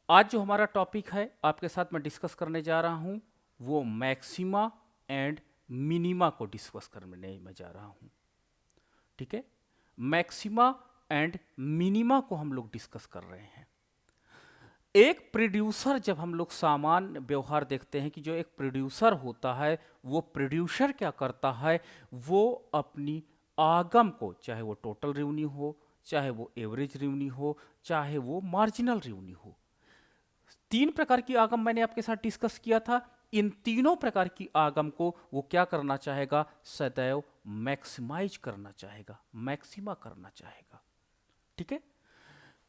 आज जो हमारा टॉपिक है आपके साथ मैं डिस्कस करने जा रहा हूं वो मैक्सिमा एंड मिनिमा को डिस्कस करने में जा रहा हूं। ठीक है, मैक्सिमा एंड मिनिमा को हम लोग डिस्कस कर रहे हैं। एक प्रोड्यूसर, जब हम लोग सामान्य व्यवहार देखते हैं कि जो एक प्रोड्यूसर होता है वो प्रोड्यूसर क्या करता है, वो अपनी आगम को, चाहे वो टोटल रेवेन्यू हो, चाहे वो एवरेज रेवेन्यू हो, चाहे वो मार्जिनल रेवेन्यू हो, तीन प्रकार की आगम मैंने आपके साथ डिस्कस किया था। इन तीनों प्रकार की आगम को वो क्या करना चाहेगा, सदैव मैक्सिमाइज करना चाहेगा, मैक्सिमा करना चाहेगा। ठीक है,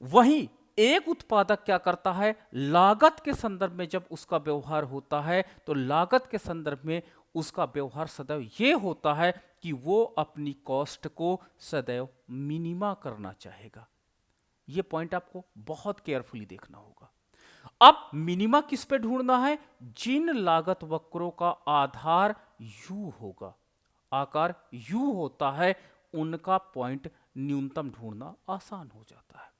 वहीं एक उत्पादक क्या करता है, लागत के संदर्भ में जब उसका व्यवहार होता है तो लागत के संदर्भ में उसका व्यवहार सदैव ये होता है कि वो अपनी कॉस्ट को सदैव मिनिमा करना चाहेगा। ये पॉइंट आपको बहुत केयरफुली देखना होगा। अब मिनिमा किस पे ढूंढना है, जिन लागत वक्रों का आधार यू होगा, आकार यू होता है, उनका पॉइंट न्यूनतम ढूंढना आसान हो जाता है।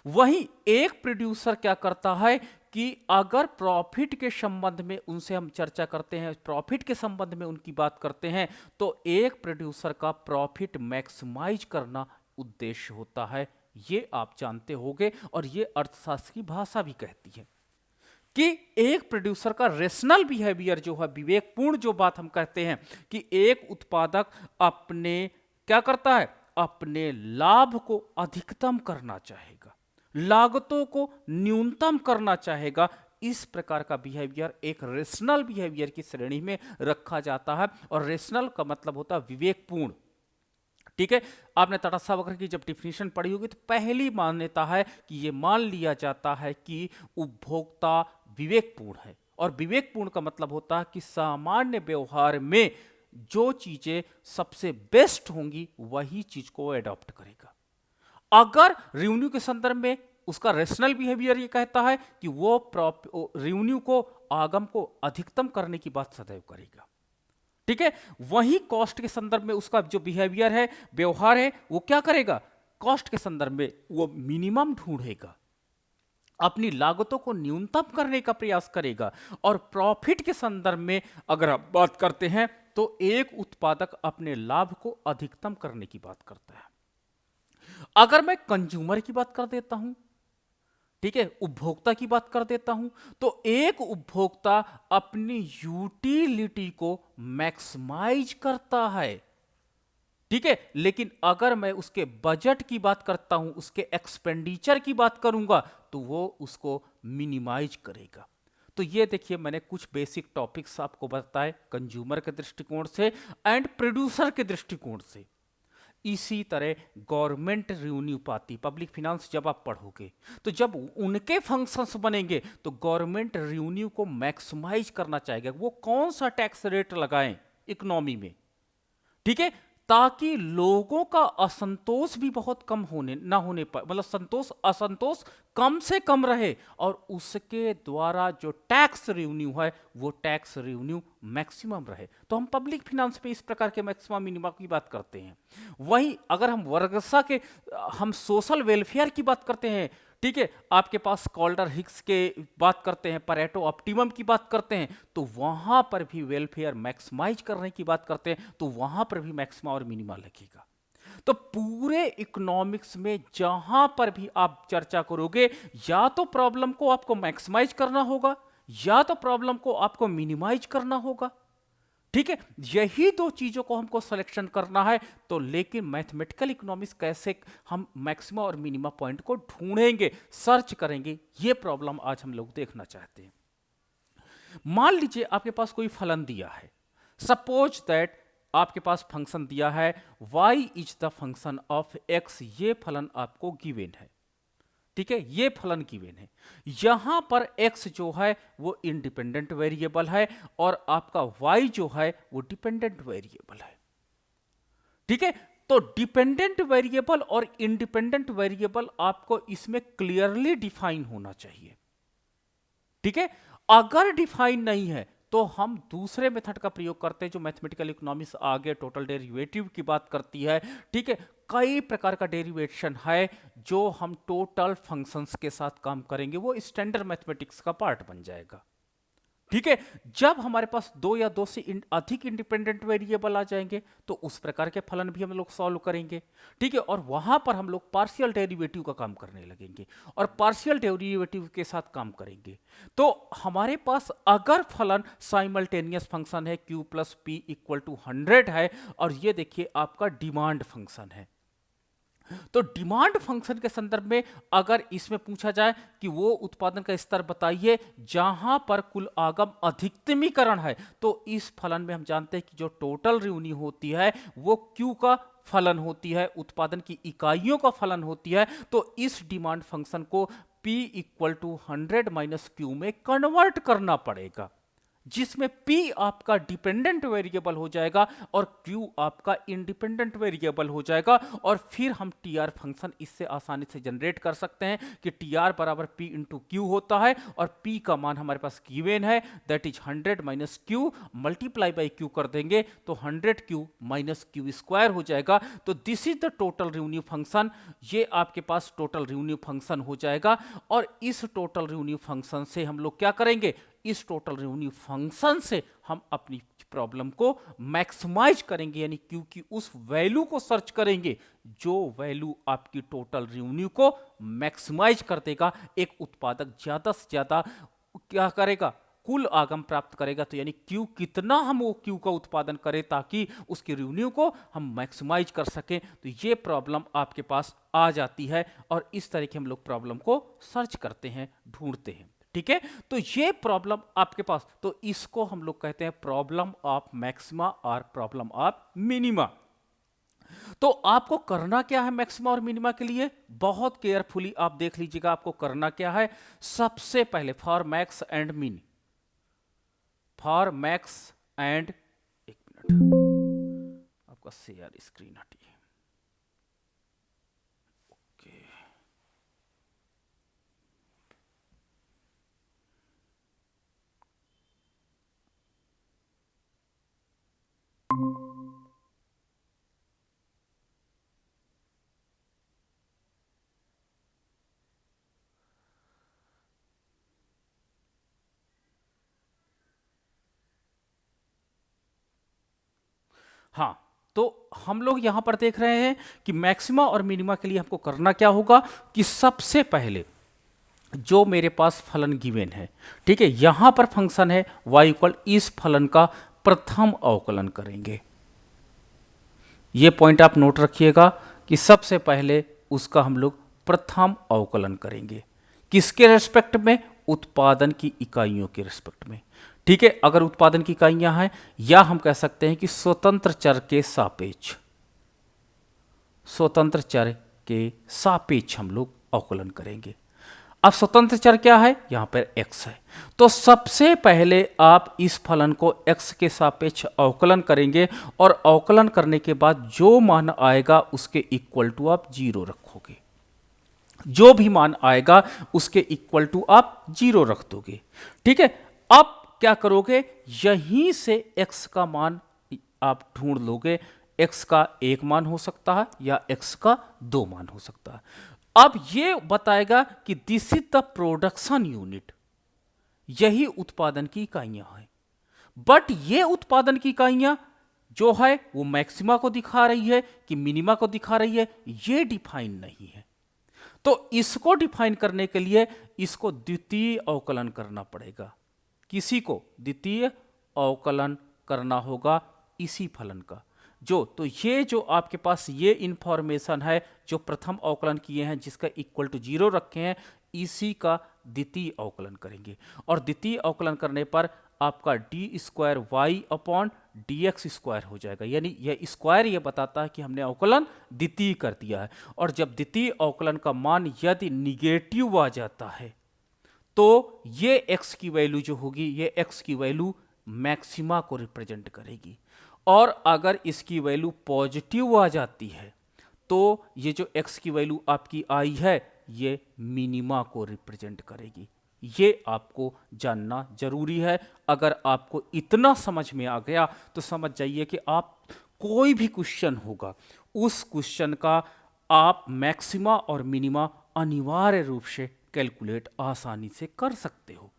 वहीं एक प्रोड्यूसर क्या करता है कि अगर प्रॉफिट के संबंध में उनसे हम चर्चा करते हैं, प्रॉफिट के संबंध में उनकी बात करते हैं, तो एक प्रोड्यूसर का प्रॉफिट मैक्सिमाइज करना उद्देश्य होता है। ये आप जानते होंगे और ये अर्थशास्त्र की भाषा भी कहती है कि एक प्रोड्यूसर का रेशनल बिहेवियर जो है, विवेकपूर्ण जो बात हम कहते हैं कि एक उत्पादक अपने क्या करता है, अपने लाभ को अधिकतम करना चाहेगा, लागतों को न्यूनतम करना चाहेगा। इस प्रकार का बिहेवियर एक रेशनल बिहेवियर की श्रेणी में रखा जाता है। और रेशनल का मतलब होता है विवेकपूर्ण। ठीक है, आपने तटस्थ वक्र की जब डिफिनेशन पढ़ी होगी तो पहली मान्यता है कि यह मान लिया जाता है कि उपभोक्ता विवेकपूर्ण है। और विवेकपूर्ण का मतलब होता है कि सामान्य व्यवहार में जो चीजें सबसे बेस्ट होंगी वही चीज को अडॉप्ट करेगा। अगर रेवेन्यू के संदर्भ में उसका रेशनल बिहेवियर ये कहता है कि वो रेवेन्यू को, आगम को अधिकतम करने की बात सदैव करेगा। ठीक है, वही कॉस्ट के संदर्भ में उसका जो बिहेवियर है, व्यवहार है, वो क्या करेगा, कॉस्ट के संदर्भ में वो मिनिमम ढूंढेगा, अपनी लागतों को न्यूनतम करने का प्रयास करेगा। और प्रॉफिट के संदर्भ में अगर आप बात करते हैं तो एक उत्पादक अपने लाभ को अधिकतम करने की बात करता है। अगर मैं कंज्यूमर की बात कर देता हूं, ठीक है, उपभोक्ता की बात कर देता हूं, तो एक उपभोक्ता अपनी यूटिलिटी को मैक्सिमाइज करता है। ठीक है, लेकिन अगर मैं उसके बजट की बात करता हूं, उसके एक्सपेंडिचर की बात करूंगा, तो वो उसको मिनिमाइज करेगा। तो ये देखिए, मैंने कुछ बेसिक टॉपिक्स आपको बताए कंज्यूमर के दृष्टिकोण से एंड प्रोड्यूसर के दृष्टिकोण से। इसी तरह गवर्नमेंट रेवेन्यू पाती, पब्लिक फिनांस जब आप पढ़ोगे तो जब उनके फंक्शंस बनेंगे तो गवर्नमेंट रेवेन्यू को मैक्सिमाइज करना चाहेगा। वो कौन सा टैक्स रेट लगाएं इकोनॉमी में, ठीक है, ताकि लोगों का असंतोष भी बहुत कम होने ना होने पर, मतलब संतोष असंतोष कम से कम रहे, और उसके द्वारा जो टैक्स रेवेन्यू है वो टैक्स रेवेन्यू मैक्सिमम रहे। तो हम पब्लिक फिनांस पे इस प्रकार के मैक्सिमम मिनिमम की बात करते हैं। वहीं अगर हम वर्गसा के, हम सोशल वेलफेयर की बात करते हैं, ठीक है, आपके पास कॉल्डर हिक्स के बात करते हैं, परेटो ऑप्टिमम की बात करते हैं, तो वहां पर भी वेलफेयर मैक्सिमाइज करने की बात करते हैं, तो वहां पर भी मैक्सिमा और मिनिमा लगेगा। तो पूरे इकोनॉमिक्स में जहां पर भी आप चर्चा करोगे, या तो प्रॉब्लम को आपको मैक्सिमाइज करना होगा या तो प्रॉब्लम को आपको मिनिमाइज करना होगा। ठीक है, यही दो चीजों को हमको सिलेक्शन करना है। तो लेकिन मैथमेटिकल इकोनॉमिक्स कैसे हम मैक्सिमा और मिनिमा पॉइंट को ढूंढेंगे, सर्च करेंगे, ये प्रॉब्लम आज हम लोग देखना चाहते हैं। मान लीजिए आपके पास कोई फलन दिया है, सपोज दैट आपके पास फंक्शन दिया है y is the function of x, ये फलन आपको गिवन है। ठीक है, ये फलन गिवन है। यहां पर x जो है वो इंडिपेंडेंट वेरिएबल है और आपका y जो है वो डिपेंडेंट वेरिएबल है। ठीक है, तो डिपेंडेंट वेरिएबल और इंडिपेंडेंट वेरिएबल आपको इसमें क्लियरली डिफाइन होना चाहिए। ठीक है, अगर डिफाइन नहीं है तो हम दूसरे मेथड का प्रयोग करते हैं जो मैथमेटिकल इकोनॉमिक्स आगे टोटल डेरिवेटिव की बात करती है। ठीक है, कई प्रकार का डेरिवेशन है जो हम टोटल फंक्शंस के साथ काम करेंगे, वो स्टैंडर्ड मैथमेटिक्स का पार्ट बन जाएगा। ठीक है, जब हमारे पास दो या दो से अधिक इंडिपेंडेंट वेरिएबल आ जाएंगे तो उस प्रकार के फलन भी हम लोग सॉल्व करेंगे। ठीक है, और वहां पर हम लोग पार्शियल डेरिवेटिव का काम करने लगेंगे और पार्शियल डेरिवेटिव के साथ काम करेंगे। तो हमारे पास अगर फलन साइमल्टेनियस फंक्शन है q plus p equal to 100 है, और ये देखिए आपका डिमांड फंक्शन है, तो डिमांड फंक्शन के संदर्भ में अगर इसमें पूछा जाए कि वो उत्पादन का स्तर बताइए जहां पर कुल आगम अधिकतमीकरण है, तो इस फलन में हम जानते हैं कि जो टोटल रेवेन्यू होती है वो क्यू का फलन होती है, उत्पादन की इकाइयों का फलन होती है। तो इस डिमांड फंक्शन को P equal to 100 minus q में कन्वर्ट करना पड़ेगा, जिसमें P आपका डिपेंडेंट वेरिएबल हो जाएगा और Q आपका इंडिपेंडेंट वेरिएबल हो जाएगा। और फिर हम TR फंक्शन इससे आसानी से जनरेट कर सकते हैं कि TR बराबर P इंटू क्यू होता है, और P का मान हमारे पास गिवन है, that is 100 minus Q, multiply by Q कर देंगे तो 100Q माइनस क्यू स्क्वायर हो जाएगा। तो this is the total revenue function, ये आपके पास टोटल रेवेन्यू फंक्शन हो जाएगा। और इस टोटल रेवेन्यू फंक्शन से हम लोग क्या करेंगे, इस टोटल रेवेन्यू फंक्शन से हम अपनी प्रॉब्लम को मैक्सिमाइज करेंगे, यानी क्योंकि उस वैल्यू को सर्च करेंगे जो वैल्यू आपकी टोटल रेवेन्यू को मैक्सिमाइज कर देगा। एक उत्पादक ज्यादा से ज्यादा क्या करेगा, कुल आगम प्राप्त करेगा, तो यानी क्यू कितना हम वो क्यू का उत्पादन करें ताकि उसकी रेवेन्यू को हम मैक्सिमाइज कर सकें। तो ये प्रॉब्लम आपके पास आ जाती है और इस तरह के हम लोग प्रॉब्लम को सर्च करते हैं, ढूंढते हैं। ठीक है, तो ये प्रॉब्लम आपके पास, तो इसको हम लोग कहते हैं प्रॉब्लम ऑफ मैक्सिमा और प्रॉब्लम ऑफ मिनिमा। तो आपको करना क्या है मैक्सिमा और मिनिमा के लिए, बहुत केयरफुली आप देख लीजिएगा आपको करना क्या है। सबसे पहले फॉर मैक्स एंड मिन, फॉर मैक्स एंड, एक मिनट आपका शेयर स्क्रीन हटी, ओके। हाँ, तो हम लोग यहां पर देख रहे हैं कि मैक्सिमा और मिनिमा के लिए हमको करना क्या होगा कि सबसे पहले जो मेरे पास फलन गिवन है, ठीक है, यहां पर फंक्शन है y इक्वल, इस फलन का प्रथम अवकलन करेंगे। ये पॉइंट आप नोट रखिएगा कि सबसे पहले उसका हम लोग प्रथम अवकलन करेंगे, किसके रेस्पेक्ट में, उत्पादन की इकाइयों के रेस्पेक्ट में। ठीक है, अगर उत्पादन की इकाइयां हैं, या हम कह सकते हैं कि स्वतंत्र चर के सापेक्ष, स्वतंत्र चर के सापेक्ष हम लोग अवकलन करेंगे। अब स्वतंत्र चर क्या है, यहां पर x है, तो सबसे पहले आप इस फलन को x के सापेक्ष अवकलन करेंगे और अवकलन करने के बाद जो मान आएगा उसके इक्वल टू आप 0 रखोगे, जो भी मान आएगा उसके इक्वल टू आप 0 रख दोगे। ठीक है, अब क्या करोगे, यहीं से x का मान आप ढूंढ लोगे, x का एक मान हो सकता है या x का 2 मान हो सकता है। अब ये बताएगा कि this is the production unit, यही उत्पादन की इकाइयां हैं, बट ये उत्पादन की इकाइयां जो है वो मैक्सिमा को दिखा रही है कि मिनिमा को दिखा रही है, ये डिफाइन नहीं है। तो इसको डिफाइन करने के लिए इसको द्वितीय अवकलन करना पड़ेगा, किसी को द्वितीय अवकलन करना होगा इसी फलन का, तो ये जो आपके पास ये इंफॉर्मेशन है जो प्रथम अवकलन किए हैं जिसका इक्वल टू 0 रखे हैं, इसी का द्वितीय अवकलन करेंगे। और द्वितीय अवकलन करने पर आपका d square y upon d x square हो जाएगा, यानी यह स्क्वायर ये बताता है कि हमने अवकलन द्वितीय कर दिया है। और जब द्वितीय अवकलन का मान यदि निगेटिव आ जाता है तो ये x की वैल्यू जो होगी, ये x की वैल्यू मैक्सिमा को रिप्रेजेंट करेगी, और अगर इसकी वैल्यू पॉजिटिव आ जाती है तो ये जो x की वैल्यू आपकी आई है ये मिनिमा को रिप्रेजेंट करेगी। ये आपको जानना जरूरी है। अगर आपको इतना समझ में आ गया तो समझ जाइए कि आप कोई भी क्वेश्चन होगा उस क्वेश्चन का आप मैक्सिमा और मिनिमा अनिवार्य रूप से कैलकुलेट आसानी से कर सकते हो।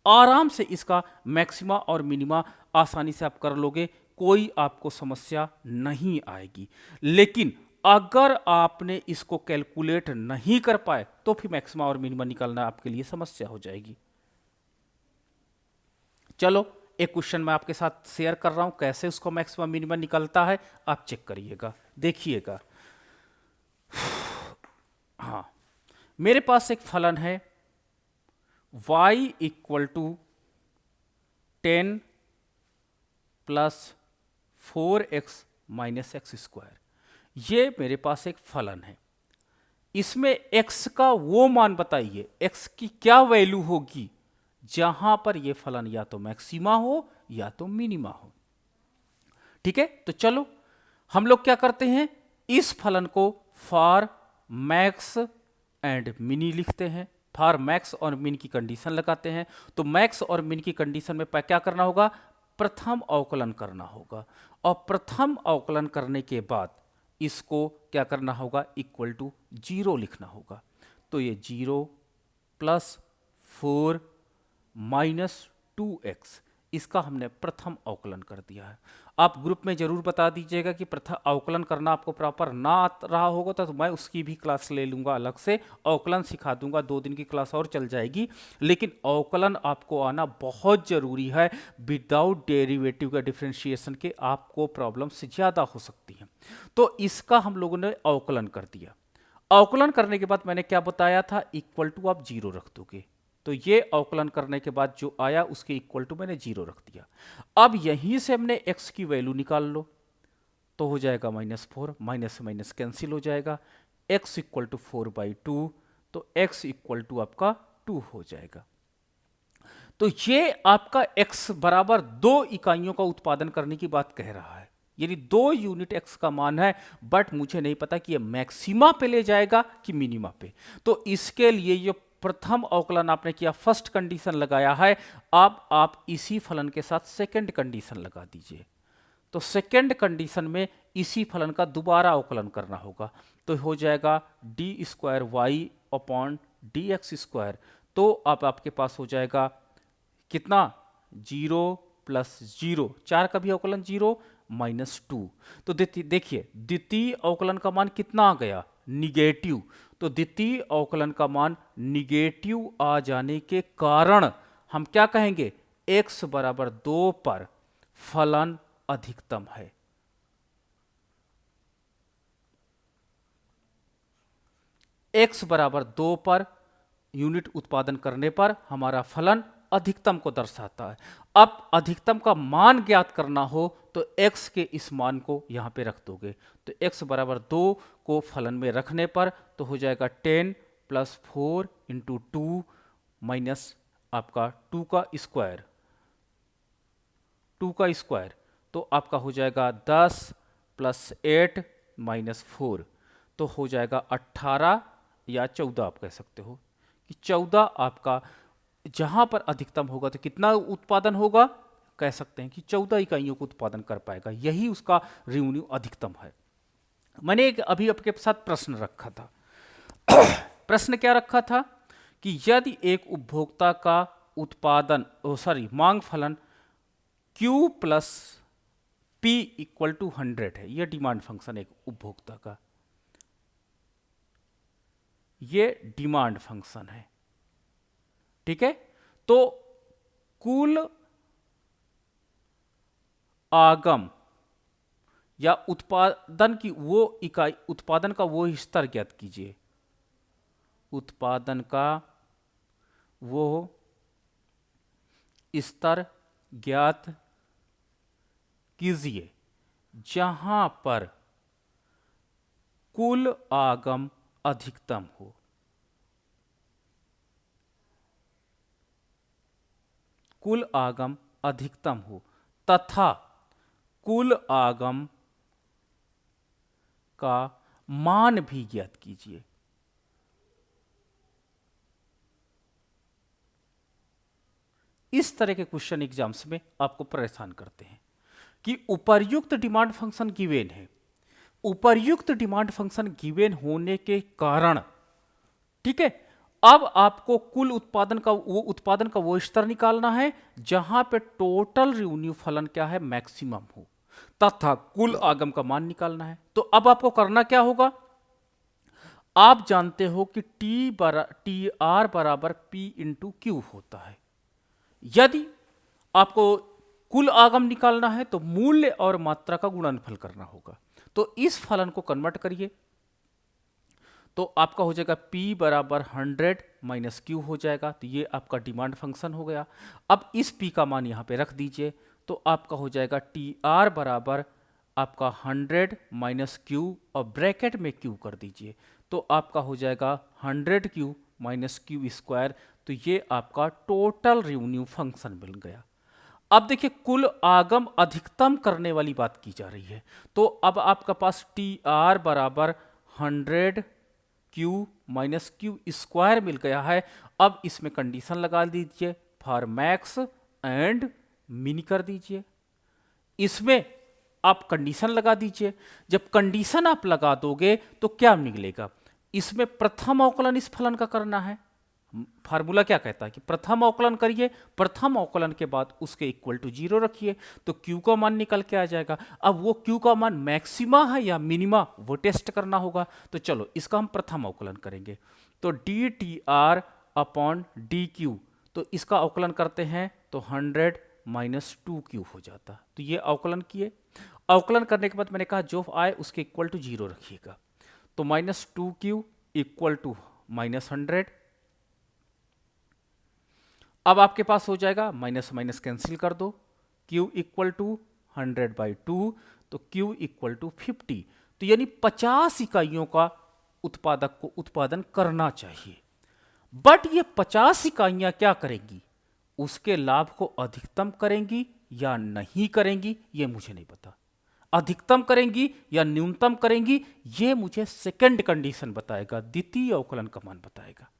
आराम से इसका मैक्सिमा और मिनिमा आसानी से आप कर लोगे, कोई आपको समस्या नहीं आएगी। लेकिन अगर आपने इसको कैलकुलेट नहीं कर पाए तो फिर मैक्सिमा और मिनिमा निकालना आपके लिए समस्या हो जाएगी। चलो एक क्वेश्चन मैं आपके साथ शेयर कर रहा हूं, कैसे उसको मैक्सिमा मिनिमा निकलता है, आप चेक करिएगा, देखिएगा। हाँ, मेरे पास एक फलन है y equal to 10 plus 4x minus x square. ये मेरे पास एक फलन है, इसमें x का वो मान बताइए, x की क्या वैल्यू होगी जहां पर ये फलन या तो मैक्सिमा हो या तो मिनिमा हो। ठीक है, तो चलो हम लोग क्या करते हैं, इस फलन को फॉर मैक्स एंड मिनी लिखते हैं। फॉर मैक्स और मिन की कंडीशन लगाते हैं। तो मैक्स और मिन की कंडीशन में क्या करना होगा, प्रथम अवकलन करना होगा, और प्रथम अवकलन करने के बाद इसको क्या करना होगा, इक्वल टू 0 लिखना होगा। तो ये 0 प्लस 4 माइनस 2x, इसका हमने प्रथम अवकलन कर दिया है। आप ग्रुप में जरूर बता दीजिएगा कि प्रथम अवकलन करना आपको प्रॉपर ना आ रहा होगा तो मैं उसकी भी क्लास ले लूंगा, अलग से अवकलन सिखा दूंगा, 2 दिन की क्लास और चल जाएगी। लेकिन अवकलन आपको आना बहुत जरूरी है, विदाउट डेरिवेटिव का डिफरेंशिएशन के आपको प्रॉब्लम से ज़्यादा हो सकती है। तो इसका हम लोगों ने अवकलन कर दिया। अवकलन करने के बाद मैंने क्या बताया था, इक्वल टू आप 0 रख दोगे। तो ये अवकलन करने के बाद जो आया उसके इक्वल टू मैंने 0 रख दिया। अब यहीं से हमने x की वैल्यू निकाल लो, तो हो जाएगा -4, माइनस से माइनस कैंसिल हो जाएगा, x इक्वल टू 4/2, तो x इक्वल टू आपका 2 हो जाएगा। तो ये आपका x बराबर 2 इकाइयों का उत्पादन करने की बात कह रहा है, यानी 2 यूनिट x का मान है, बट मुझे नहीं पता कि ये मैक्सिमा पे ले जाएगा कि मिनिमा पे। तो इसके लिए ये प्रथम अवकलन आपने किया, फर्स्ट कंडीशन लगाया है, अब आप इसी फलन के साथ सेकंड कंडीशन लगा दीजिए। तो सेकंड कंडीशन में इसी फलन का दोबारा अवकलन करना होगा, तो हो जाएगा d² y dx²। तो अब आपके पास हो जाएगा कितना, 0 प्लस 0, 4 का भी अवकलन 0 -2। तो देखिए द्वितीय अवकलन का मान कितना आ गया, निगेटिव। तो द्वितीय अवकलन का मान निगेटिव आ जाने के कारण हम क्या कहेंगे, x बराबर 2 पर फलन अधिकतम है। x बराबर 2 पर यूनिट उत्पादन करने पर हमारा फलन अधिकतम को दर्शाता है। अब अधिकतम का मान ज्ञात करना हो तो x के इस मान को यहां पे रख दोगे, तो x बराबर 2 को फलन में रखने पर तो हो जाएगा 10 प्लस 4 इंटू 2 माइनस आपका 2 का स्क्वायर, 2 का स्क्वायर, तो आपका हो जाएगा 10 प्लस 8 माइनस 4, तो हो जाएगा 18 या 14 आप कह सकते हो कि 14 आपका जहां पर अधिकतम होगा तो कितना उत्पादन होगा, कह सकते हैं कि 14 इकाइयों को उत्पादन कर पाएगा, यही उसका रेवेन्यू अधिकतम है। मैंने एक अभी आपके साथ प्रश्न रखा था प्रश्न क्या रखा था कि यदि एक उपभोक्ता का उत्पादन मांग फलन Q plus P equal to 100 है, यह डिमांड फंक्शन एक उपभोक्ता का, ये डिमांड फंक्शन है, ठीक है। तो कुल आगम या उत्पादन की वो इकाई, उत्पादन का वो स्तर ज्ञात कीजिए, उत्पादन का वो स्तर ज्ञात कीजिए जहां पर कुल आगम अधिकतम हो। कुल आगम अधिकतम हो तथा कुल आगम का मान भी ज्ञात कीजिए। इस तरह के क्वेश्चन एग्जाम्स में आपको परेशान करते हैं कि उपर्युक्त डिमांड फंक्शन गिवन है, उपर्युक्त डिमांड फंक्शन गिवन होने के कारण, ठीक है, अब आपको कुल उत्पादन का वो स्तर निकालना है जहां पे टोटल रेवेन्यू फलन क्या है, मैक्सिमम हो, तथा कुल आगम का मान निकालना है। तो अब आपको करना क्या होगा, आप जानते हो कि टी आर बराबर पी इंटू क्यू होता है। यदि आपको कुल आगम निकालना है तो मूल्य और मात्रा का गुणनफल करना होगा। तो इस फलन को कन्वर्ट करिए, तो आपका हो जाएगा P बराबर 100 माइनस क्यू हो जाएगा। तो ये आपका डिमांड फंक्शन हो गया। अब इस P का मान यहाँ पे रख दीजिए, तो आपका हो जाएगा TR बराबर आपका 100 माइनस क्यू और ब्रैकेट में Q कर दीजिए, तो आपका हो जाएगा 100 क्यू माइनस क्यू स्क्वायर। तो ये आपका टोटल रेवेन्यू फंक्शन मिल गया। अब देखिए कुल आगम अधिकतम करने वाली बात की जा रही है, तो अब आपका पास TR बराबर 100 क्यू माइनस क्यू स्क्वायर मिल गया है। अब इसमें कंडीशन लगा दीजिए, फॉर मैक्स एंड मिनी कर दीजिए। इसमें आप कंडीशन लगा दीजिए। जब कंडीशन आप लगा दोगे तो क्या निकलेगा, इसमें प्रथम अवकलन इस फलन का करना है। फार्मूला क्या कहता है कि प्रथम अवकलन करिए, प्रथम अवकलन के बाद उसके इक्वल टू 0 रखिए, तो Q का मान निकल के आ जाएगा। अब वो Q का मान मैक्सिमा है या मिनिमा, वो टेस्ट करना होगा। तो चलो इसका हम प्रथम अवकलन करेंगे, तो D T R upon D Q, तो इसका अवकलन करते हैं तो 100 माइनस 2Q हो जाता। तो ये अवकलन किए, अवकलन करने के बाद मैंने कहा जो आए उसके इक्वल टू 0 रखिएगा, तो minus 2Q equal to minus 100। अब आपके पास हो जाएगा माइनस माइनस कैंसिल कर दो, Q इक्वल टू 100/2, तो Q इक्वल टू 50। तो यानी 50 इकाइयों का उत्पादक को उत्पादन करना चाहिए। बट ये 50 इकाइयां क्या करेंगी, उसके लाभ को अधिकतम करेंगी या नहीं करेंगी, ये मुझे नहीं पता। अधिकतम करेंगी या न्यूनतम करेंगी, ये मुझे सेकंड कंडीशन बताएगा, द्वितीय अवकलन का मान बताएगा।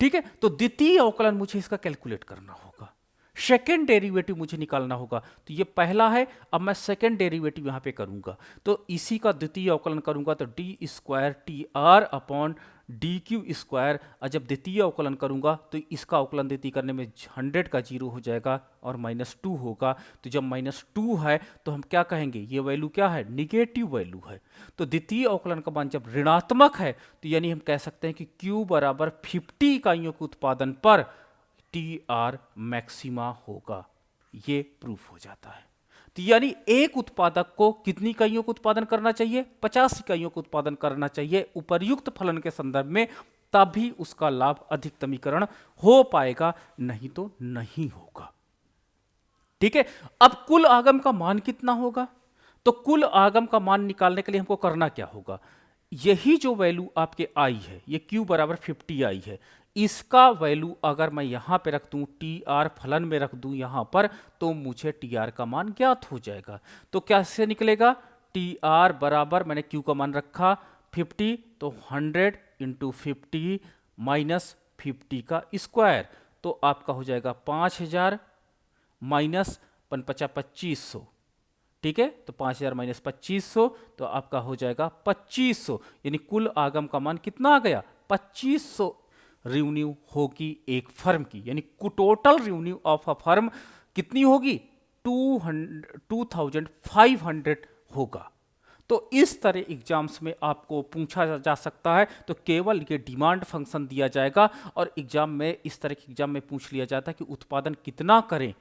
ठीक है, तो द्वितीय अवकलन मुझे इसका कैलकुलेट करना होगा, सेकेंड डेरिवेटिव मुझे निकालना होगा। तो ये पहला है, अब मैं सेकेंड डेरिवेटिव यहां पे करूंगा, तो इसी का द्वितीय अवकलन करूंगा, तो D square T R upon D Q square. और जब द्वितीय अवकलन करूंगा तो इसका अवकलन द्वितीय करने में 100 का 0 हो जाएगा और -2 होगा। तो जब -2 है तो हम क्या कहेंगे, ये वैल्यू क्या है, निगेटिव वैल्यू है। तो द्वितीय अवकलन का मान जब ऋणात्मक है तो यानी हम कह सकते हैं कि Q बराबर 50 इकाइयों के उत्पादन पर TR मैक्सिमा होगा। ये प्रूफ हो जाता है। तो यानी एक उत्पादक को कितनी इकाइयों का उत्पादन करना चाहिए, 50 इकाइयों का उत्पादन करना चाहिए उपर्युक्त फलन के संदर्भ में, तभी उसका लाभ अधिकतमीकरण हो पाएगा, नहीं तो नहीं होगा। ठीक है, अब कुल आगम का मान कितना होगा, तो कुल आगम का मान निकालने के लिए हमको करना क्या होगा, यही जो वैल्यू आपके आई है, ये Q बराबर 50 आई है, इसका वैल्यू अगर मैं यहां पे रख दूं, TR फलन में रख दूं यहां पर, तो मुझे TR का मान ज्ञात हो जाएगा। तो कैसे निकलेगा, TR बराबर मैंने Q का मान रखा 50, तो 100 इंटू 50 माइनस 50 का स्क्वायर, तो आपका हो जाएगा 5000 माइनस 2500। ठीक है, तो 5000 माइनस 2500, तो आपका हो जाएगा 2500, यानी कुल आगम का मान कितना आ गया, 2500 रेवेन्यू होगी एक फर्म की, यानी total revenue of a firm कितनी होगी, 2500 होगा। तो इस तरह एग्जाम्स में आपको पूछा जा सकता है, तो केवल ये डिमांड फंक्शन दिया जाएगा और एग्जाम में इस तरह के एग्जाम में पूछ लिया जाता है कि उत्पादन कितना करें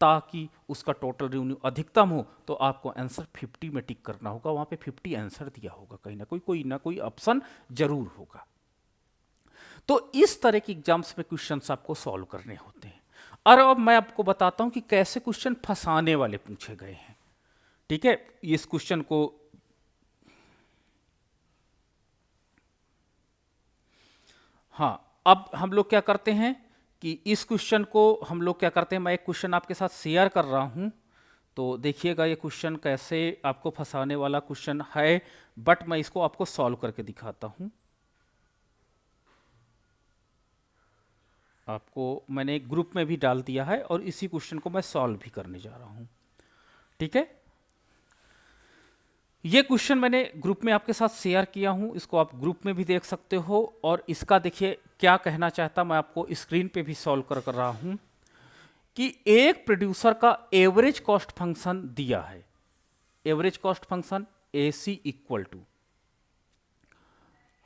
ताकि उसका टोटल रेवेन्यू अधिकतम हो, तो आपको आंसर 50 में टिक करना होगा, वहां पे 50 आंसर दिया होगा, कहीं ना कोई ऑप्शन जरूर होगा। तो इस तरह के एग्जाम्स में क्वेश्चंस आपको सॉल्व करने होते हैं। और अब मैं आपको बताता हूं कि कैसे क्वेश्चन फंसाने वाले पूछे गए हैं। ठीक है, इस क्वेश्चन को हाँ, अब हम लोग क्या करते हैं कि इस क्वेश्चन को हम लोग क्या करते हैं, मैं एक क्वेश्चन आपके साथ शेयर कर रहा हूं, तो देखिएगा ये क्वेश्चन कैसे आपको फंसाने वाला क्वेश्चन है, बट मैं इसको आपको सॉल्व करके दिखाता हूं। आपको मैंने एक ग्रुप में भी डाल दिया है और इसी क्वेश्चन को मैं सॉल्व भी करने जा रहा हूं। ठीक है, ये क्वेश्चन मैंने ग्रुप में आपके साथ शेयर किया हूं, इसको आप ग्रुप में भी देख सकते हो। और इसका देखिए क्या कहना चाहता, मैं आपको स्क्रीन पे भी सॉल्व कर रहा हूं कि एक प्रोड्यूसर का एवरेज कॉस्ट फंक्शन दिया है। Average cost function a c equal to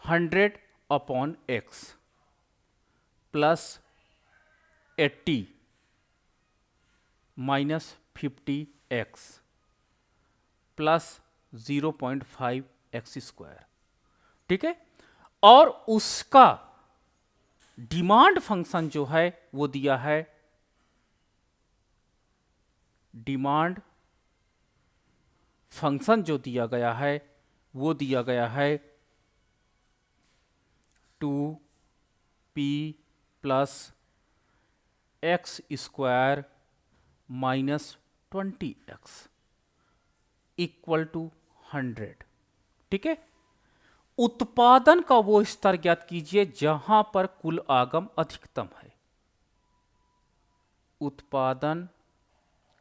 100/x plus 80 minus 50x plus 0.5x²। ठीक है, और उसका डिमांड फंक्शन जो है वो दिया है, डिमांड फंक्शन जो दिया गया है वो दिया गया है 2p plus x² minus 20x equal to 100। ठीक है, उत्पादन का वो स्तर ज्ञात कीजिए जहां पर कुल आगम अधिकतम है। उत्पादन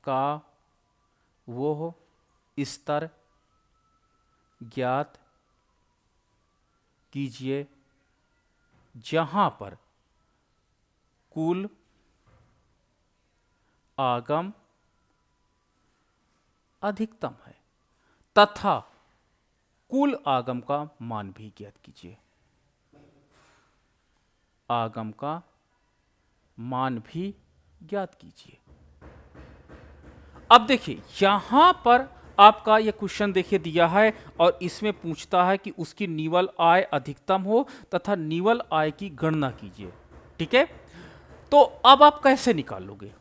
का वो स्तर ज्ञात कीजिए जहां पर कुल आगम अधिकतम है तथा कुल आगम का मान भी ज्ञात कीजिए। आगम का मान भी ज्ञात कीजिए। अब देखिए यहां पर आपका यह क्वेश्चन देखिए दिया है और इसमें पूछता है कि उसकी निवल आय अधिकतम हो तथा निवल आय की गणना कीजिए। ठीक है, तो अब आप कैसे निकालोगे?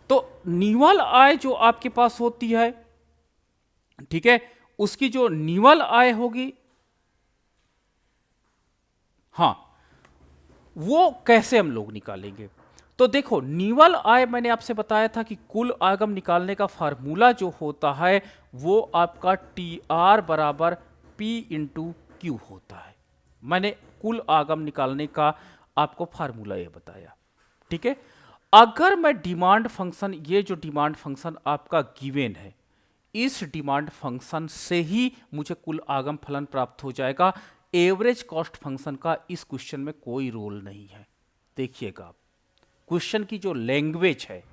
तो निवल आय जो आपके पास होती है, ठीक है, उसकी जो निवल आय होगी, हां, वो कैसे हम लोग निकालेंगे? तो देखो निवल आय मैंने आपसे बताया था कि कुल आगम निकालने का फार्मूला जो होता है वो आपका TR बराबर P इंटू क्यू होता है। मैंने कुल आगम निकालने का आपको फार्मूला ये बताया। ठीक है, अगर मैं डिमांड फंक्शन, ये जो डिमांड फंक्शन आपका गिवन है, इस डिमांड फंक्शन से ही मुझे कुल आगम फलन प्राप्त हो जाएगा। एवरेज कॉस्ट फंक्शन का इस क्वेश्चन में कोई रोल नहीं है। देखिएगा आप, क्वेश्चन की जो लैंग्वेज है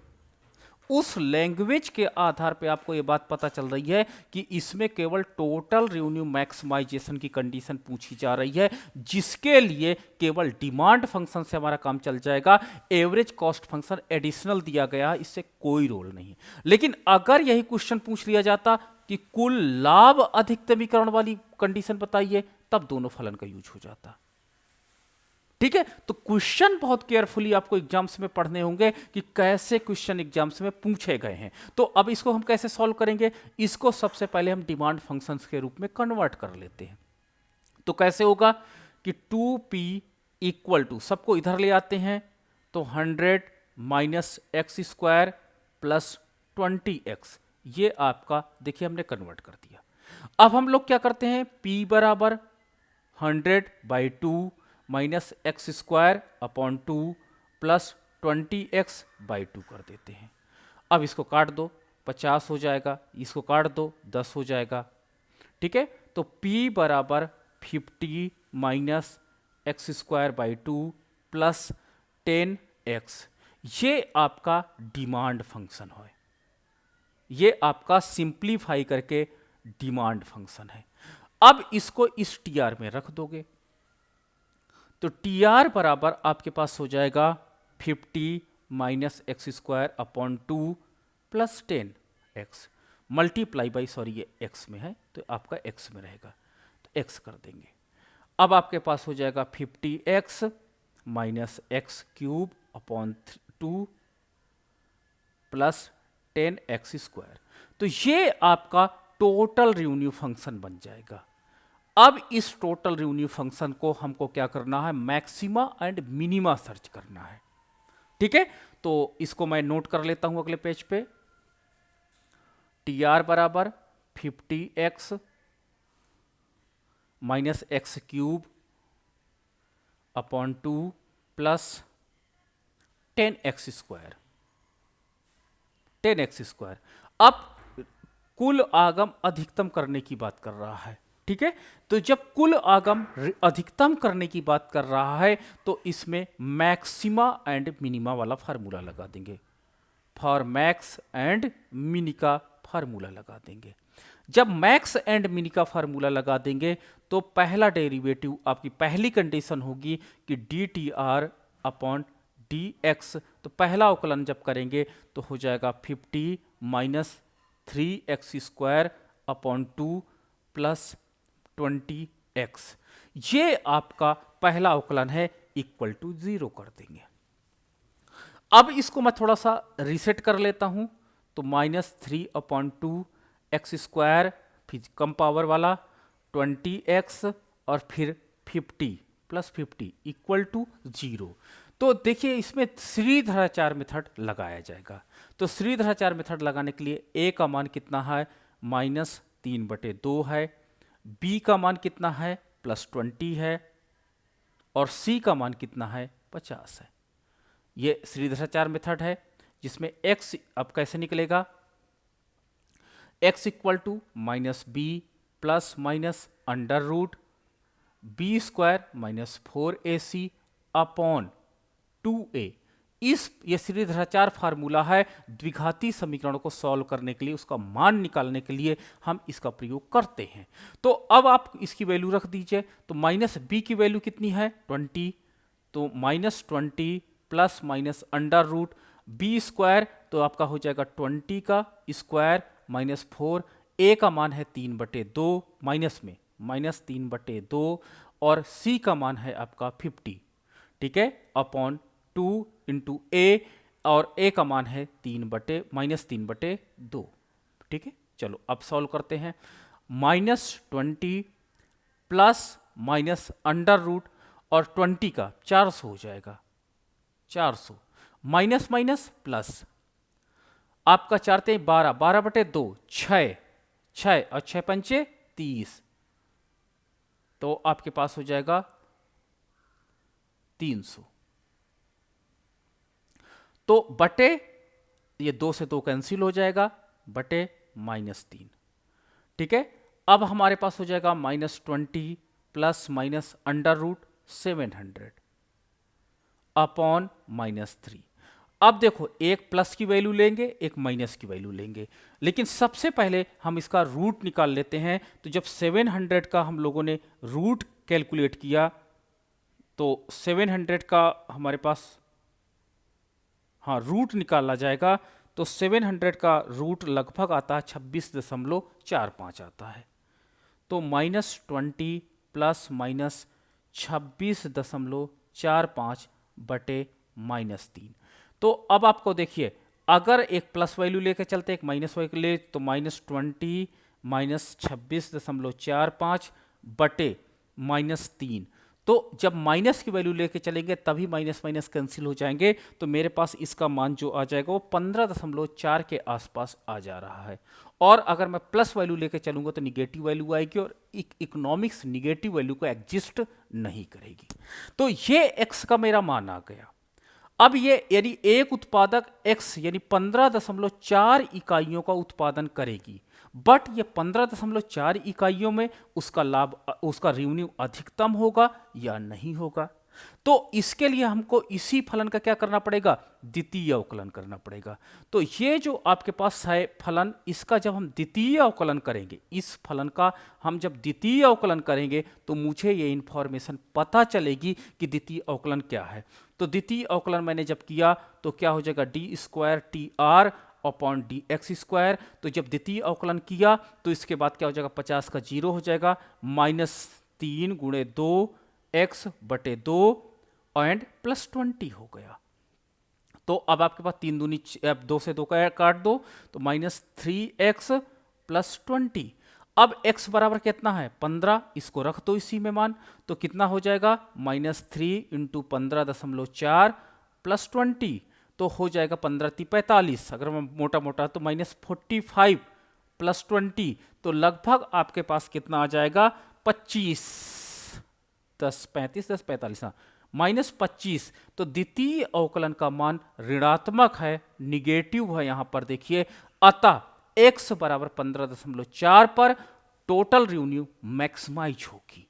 उस लैंग्वेज के आधार पे आपको यह बात पता चल रही है कि इसमें केवल टोटल रेवेन्यू मैक्सिमाइजेशन की कंडीशन पूछी जा रही है, जिसके लिए केवल डिमांड फंक्शन से हमारा काम चल जाएगा। एवरेज कॉस्ट फंक्शन एडिशनल दिया गया है, इससे कोई रोल नहीं। लेकिन अगर यही क्वेश्चन पूछ लिया जाता कि कुल लाभ अधिकतमीकरण वाली कंडीशन बताइए, तब दोनों फलन का यूज हो जाता। ठीक है, तो क्वेश्चन बहुत केयरफुली आपको एग्जाम्स में पढ़ने होंगे कि कैसे क्वेश्चन एग्जाम्स में पूछे गए हैं। तो अब इसको हम कैसे सॉल्व करेंगे? इसको सबसे पहले हम डिमांड फंक्शंस के रूप में कन्वर्ट कर लेते हैं। तो कैसे होगा कि 2p इक्वल टू, सबको इधर ले आते हैं, तो 100 माइनस x² प्लस 20x, ये आपका देखिए हमने कन्वर्ट कर दिया। अब हम लोग क्या करते हैं, p बराबर 100/2 minus x² upon 2 plus 20x/2 कर देते हैं। अब इसको काट दो, 50 हो जाएगा, इसको काट दो, 10 हो जाएगा। ठीक है, तो p बराबर 50 माइनस x²/2 प्लस 10x, ये आपका डिमांड फंक्शन है। ये आपका सिंप्लीफाई करके डिमांड फंक्शन है। अब इसको इस TR में रख दोगे तो TR बराबर आपके पास हो जाएगा 50 minus x² upon 2 plus 10x multiply by, sorry ये x में है तो आपका x में रहेगा, तो x कर देंगे। अब आपके पास हो जाएगा 50x minus x³ upon 2 plus 10x²। तो ये आपका टोटल रेवेन्यू फंक्शन बन जाएगा। अब इस टोटल रेवेन्यू फंक्शन को हमको क्या करना है, मैक्सिमा एंड मिनिमा सर्च करना है। ठीक है, तो इसको मैं नोट कर लेता हूं अगले पेज पे। TR बराबर 50x minus x³ upon 2 plus 10x²। अब कुल आगम अधिकतम करने की बात कर रहा है। ठीक है, तो जब कुल आगम अधिकतम करने की बात कर रहा है तो इसमें मैक्सिमा एंड मिनिमा वाला फार्मूला लगा देंगे, फॉर मैक्स एंड मिनी का फार्मूला लगा देंगे। जब मैक्स एंड मिनी का फार्मूला लगा देंगे तो पहला डेरिवेटिव आपकी पहली कंडीशन होगी कि D T R upon d x, तो पहला अवकलन जब करेंगे तो हो जाएगा 50 minus 3x² upon 2 plus 20x। ये आपका पहला अवकलन है, इक्वल टू 0 कर देंगे। अब इसको मैं थोड़ा सा रीसेट कर लेता हूं, तो -3/2x², फिर कम पावर वाला 20x और फिर 50 प्लस 50 इक्वल टू 0। तो देखिए इसमें श्रीधराचार्य मेथड लगाया जाएगा। तो श्रीधराचार्य मेथड लगाने के लिए a का मान कितना है, -3/2 है, b का मान कितना है, +20 है, और c का मान कितना है, 50 है। ये श्रीधराचार्य मेथड है जिसमें x अब कैसे निकलेगा, x equal to -b plus minus under root b² -4ac upon 2a। ये श्रीधराचार्य फार्मूला है, द्विघाती समीकरणों को सॉल्व करने के लिए, उसका मान निकालने के लिए हम इसका प्रयोग करते हैं। तो अब आप इसकी वैल्यू रख दीजिए, तो -b की वैल्यू कितनी है, 20, तो -20 plus minus under root b², तो आपका हो जाएगा 20 का स्क्वायर -4, a का मान है 3/2 माइनस में -3/2, और c का मान है आपका 50, ठीक है, अपॉन 2 इंटू a, और a का मान है -3/2। ठीक है, चलो अब सॉल्व करते हैं। -20 प्लस माइनस अंडर रूट और 20 का 400 हो जाएगा, 400 माइनस माइनस प्लस, आपका 4 12, 12/2 6, 6 और 6 पंचे 30, तो आपके पास हो जाएगा 300। तो बटे ये 2 से 2 कैंसिल हो जाएगा, बटे -3। ठीक है, अब हमारे पास हो जाएगा -20 plus minus under root 700 upon -3। अब देखो एक प्लस की वैल्यू लेंगे, एक माइनस की वैल्यू लेंगे, लेकिन सबसे पहले हम इसका रूट निकाल लेते हैं। तो जब 700 का हम लोगों ने रूट कैलकुलेट किया तो 700 का हमारे पास रूट निकाला जाएगा, तो 700 का रूट लगभग आता है 26.45 आता है। तो -20 प्लस माइनस 26.45 बटे -3। तो अब आपको देखिए, अगर एक प्लस वैल्यू लेकर चलते एक माइनस वैल्यू ले, तो -20 माइनस 26.45 बटे -3। तो जब माइनस की वैल्यू लेके चलेंगे तभी माइनस माइनस कैंसिल हो जाएंगे, तो मेरे पास इसका मान जो आ जाएगा वो 15.4 के आसपास आ जा रहा है। और अगर मैं प्लस वैल्यू लेके चलूंगा तो निगेटिव वैल्यू आएगी, और इकोनॉमिक्स निगेटिव वैल्यू को एग्जिस्ट नहीं करेगी। तो ये एक्स का मेरा मान आ गया। अब ये यदि एक उत्पादक x यानी 15.4 इकाइयों का उत्पादन करेगी, बट ये 15.4 इकाइयों में उसका लाभ, उसका रेवेन्यू अधिकतम होगा या नहीं होगा। तो इसके लिए हमको इसी फलन का क्या करना पड़ेगा, द्वितीय अवकलन करना पड़ेगा। तो ये जो आपके पास है फलन, इसका जब हम द्वितीय अवकलन करेंगे, इस फलन का हम जब द्वितीय अवकलन करेंगे तो मुझे ये इंफॉर्मेशन पता चलेगी कि द्वितीय अवकलन क्या है। तो द्वितीय अवकलन मैंने जब किया तो क्या हो जाएगा, d² TR अपॉन dx²। तो जब द्वितीय अवकलन किया तो इसके बाद क्या हो जाएगा, 50 का 0 हो जाएगा, -3 गुणे 2x/2 एंड +20 हो गया। तो अब आपके पास 3 दूनी 2 से 2 का काट दो, तो -3x + 20। अब x बराबर कितना है, 15, इसको रख दो इसी में मान, तो कितना हो जाएगा, -3 × 15.4 + 20, तो हो जाएगा 15×3 = 45। अगर मैं मोटा मोटा तो -45 + 20, तो लगभग आपके पास कितना आ जाएगा, 25, 10 35 10 45, हाँ -25। तो द्वितीय अवकलन का मान ऋणात्मक है, निगेटिव है यहाँ पर देखिए, अतः x बराबर 15.4 पर टोटल रेवेन्यू मैक्सिमाइज होगी।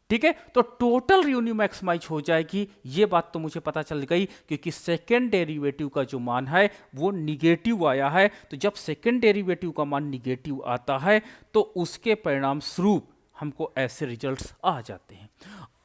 ठीक है, तो टोटल रेवेन्यू मैक्सिमाइज हो जाएगी, ये बात तो मुझे पता चल गई, क्योंकि सेकेंड डेरिवेटिव का जो मान है वो निगेटिव आया है। तो जब सेकेंड डेरिवेटिव का मान निगेटिव आता है तो उसके परिणाम स्वरूप हमको ऐसे रिजल्ट्स आ जाते हैं।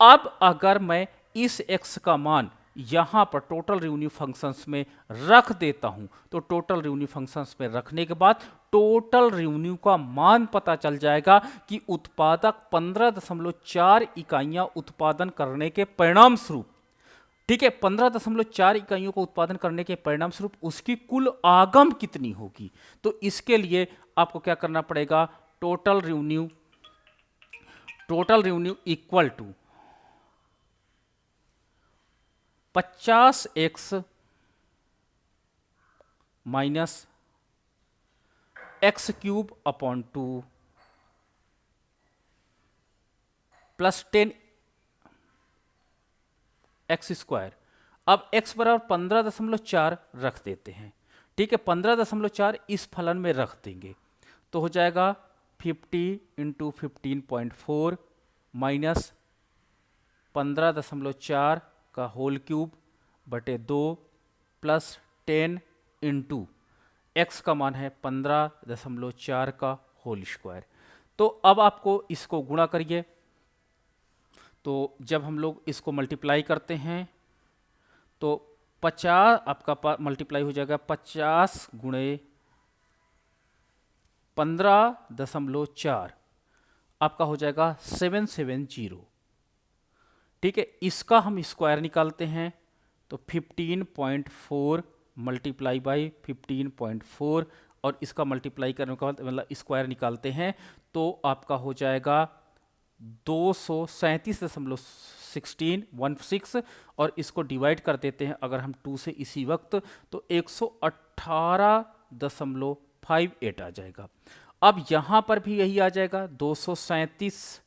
अब अगर मैं इस x का मान यहां पर टोटल रेवेन्यू फंक्शंस में रख देता हूं, तो टोटल रेवेन्यू फंक्शंस में रखने के बाद टोटल रेवेन्यू का मान पता चल जाएगा कि उत्पादक 15.4 इकाइयां उत्पादन करने के परिणाम स्वरूप, ठीक है, 15.4 इकाइयों को उत्पादन करने के परिणाम स्वरूप उसकी कुल आगम कितनी होगी। तो इसके लिए आपको क्या करना पड़ेगा, total revenue equal to 50x minus x cube upon 2 plus 10 x square. अब x बराबर 15.4 रख देते हैं, ठीक है, 15.4 इस फलन में रख देंगे तो हो जाएगा 50 इंटू 15.4 माइनस 15.4 का होल क्यूब बटे 2 प्लस 10 इंटू एक्स का मान है 15.4 का होल स्क्वायर। तो अब आपको इसको गुणा करिए, तो जब हम लोग इसको मल्टीप्लाई करते हैं तो 50 आपका मल्टीप्लाई हो जाएगा 50 गुणे 15.4 आपका हो जाएगा 770। ठीक है, इसका हम स्क्वायर निकालते हैं तो 15.4 मल्टीप्लाई बाई 15.4 और इसका मल्टीप्लाई करने के बाद मतलब स्क्वायर निकालते हैं तो आपका हो जाएगा 237.16 और इसको डिवाइड कर देते हैं अगर हम 2 से इसी वक्त तो 118.58 आ जाएगा। अब यहाँ पर भी यही आ जाएगा 237,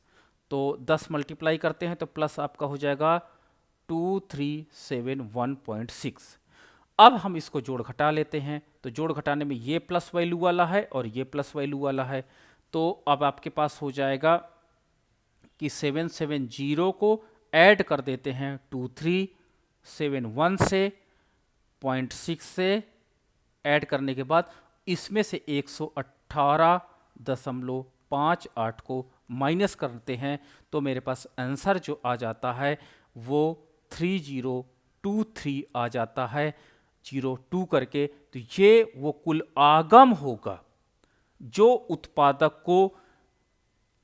तो 10 मल्टीप्लाई करते हैं तो प्लस आपका हो जाएगा 2371.6। अब हम इसको जोड़ घटा लेते हैं तो जोड़ घटाने में ये प्लस वैल्यू वाला है और ये प्लस वैल्यू वाला है, तो अब आपके पास हो जाएगा कि 770 को ऐड कर देते हैं 2371 से 0.6 से ऐड करने के बाद इसमें से 118.58 को माइनस करते हैं तो मेरे पास आंसर जो आ जाता है वो 3023 आ जाता है 02 करके। तो ये वो कुल आगम होगा जो उत्पादक को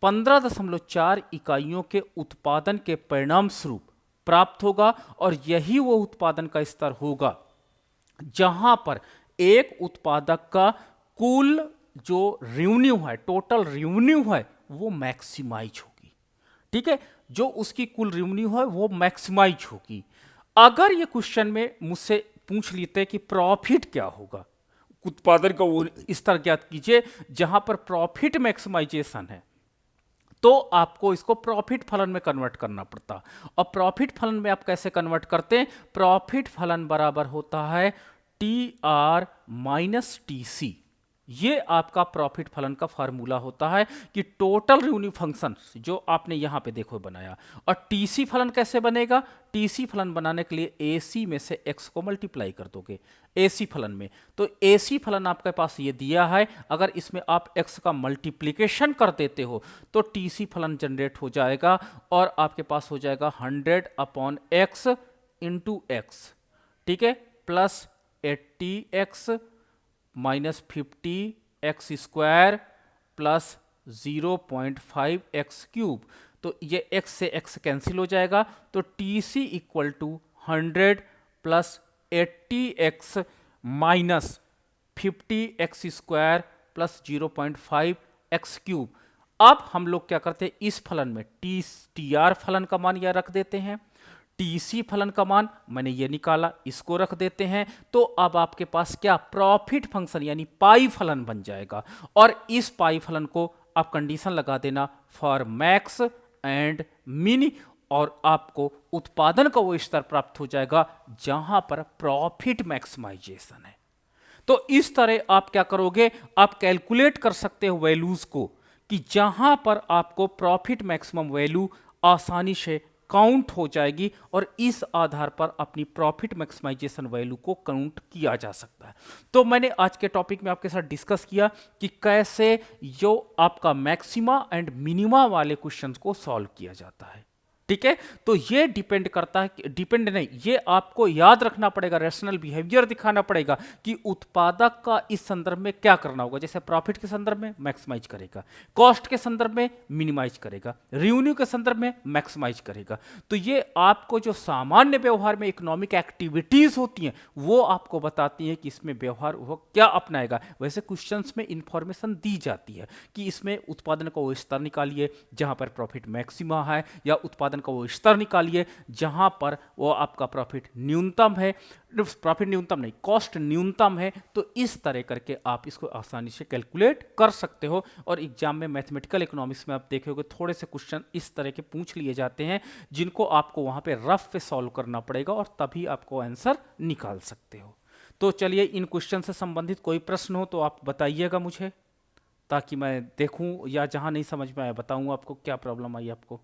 15.4 इकाइयों के उत्पादन के परिणाम स्वरूप प्राप्त होगा और यही वो उत्पादन का स्तर होगा जहां पर एक उत्पादक का कुल जो रेवेन्यू है, टोटल रेवेन्यू है, वो मैक्सिमाइज होगी। ठीक है, जो उसकी कुल रेवेन्यू है वो मैक्सिमाइज होगी। अगर ये क्वेश्चन में मुझसे पूछ लेते कि प्रॉफिट क्या होगा, उत्पादन का वो स्तर ज्ञात कीजिए जहां पर प्रॉफिट मैक्सिमाइजेशन है, तो आपको इसको प्रॉफिट फलन में कन्वर्ट करना पड़ता। और प्रॉफिट फलन में आप कैसे कन्वर्ट करते हैं, प्रॉफिट फलन बराबर होता है TR माइनस TC। ये आपका प्रॉफिट फलन का फार्मूला होता है कि टोटल रेवेन्यू फंक्शन जो आपने यहां पे देखो बनाया। और टीसी फलन कैसे बनेगा, टीसी फलन बनाने के लिए AC में से x को मल्टीप्लाई कर दोगे AC फलन में, तो AC फलन आपके पास ये दिया है, अगर इसमें आप x का मल्टीप्लिकेशन कर देते हो तो TC फलन जनरेट हो जाएगा और आपके पास हो जाएगा 100/x इंटू x, ठीक है, plus 80x minus 50x square plus 0.5x cube. तो ये x से x कैंसिल हो जाएगा तो TC equal to 100 plus 80x minus 50x square plus 0.5x cube. अब हम लोग क्या करते हैं, इस फलन में TR फलन का मान यह रख देते हैं, TC फलन का मान मैंने ये निकाला, इसको रख देते हैं, तो अब आपके पास क्या प्रॉफिट फंक्शन यानी पाई फलन बन जाएगा। और इस पाई फलन को आप कंडीशन लगा देना फॉर मैक्स एंड मिनी और आपको उत्पादन का वो स्तर प्राप्त हो जाएगा जहां पर प्रॉफिट मैक्सिमाइजेशन है। तो इस तरह आप क्या करोगे, आप कैलकुलेट कर सकते हो वैल्यूज को कि जहां पर आपको प्रॉफिट मैक्सिमम वैल्यू आसानी से काउंट हो जाएगी और इस आधार पर अपनी प्रॉफिट मैक्सिमाइजेशन वैल्यू को काउंट किया जा सकता है। तो मैंने आज के टॉपिक में आपके साथ डिस्कस किया कि कैसे जो आपका मैक्सिमा एंड मिनिमा वाले क्वेश्चंस को सॉल्व किया जाता है। ठीक है, तो ये डिपेंड करता है, डिपेंड नहीं, ये आपको याद रखना पड़ेगा, रेशनल बिहेवियर दिखाना पड़ेगा कि उत्पादक का इस संदर्भ में क्या करना होगा। जैसे प्रॉफिट के संदर्भ में मैक्सिमाइज करेगा, कॉस्ट के संदर्भ में मिनिमाइज करेगा, रेवेन्यू के संदर्भ में मैक्सिमाइज करेगा। तो ये आपको जो सामान्य व्यवहार में इकोनॉमिक एक्टिविटीज होती हैं वो आपको बताती हैं कि इसमें व्यवहार वो क्या अपनाएगा। वैसे क्वेश्चंस में इंफॉर्मेशन दी जाती है कि इसमें उत्पादन का वो स्तर निकालिए जहां पर प्रॉफिट मैक्सिमा है, या उत्पादन का वो स्तर निकालिए जहां पर वो आपका प्रॉफिट न्यूनतम है, प्रॉफिट न्यूनतम नहीं, कॉस्ट न्यूनतम है। तो इस तरह करके आप इसको आसानी से कैलकुलेट कर सकते हो। और एग्जाम में मैथमेटिकल इकोनॉमिक्स में आप देखोगे थोड़े से क्वेश्चन इस तरह के पूछ लिए जाते हैं जिनको आपको वहां पे रफ पे सॉल्व करना पड़ेगा और तभी आपको आंसर निकाल सकते हो। तो चलिए, इन क्वेश्चन से संबंधित कोई प्रश्न हो तो आप बताइएगा मुझे, ताकि मैं देखूं, या जहां नहीं समझ में आया बताऊं आपको क्या प्रॉब्लम आई आपको।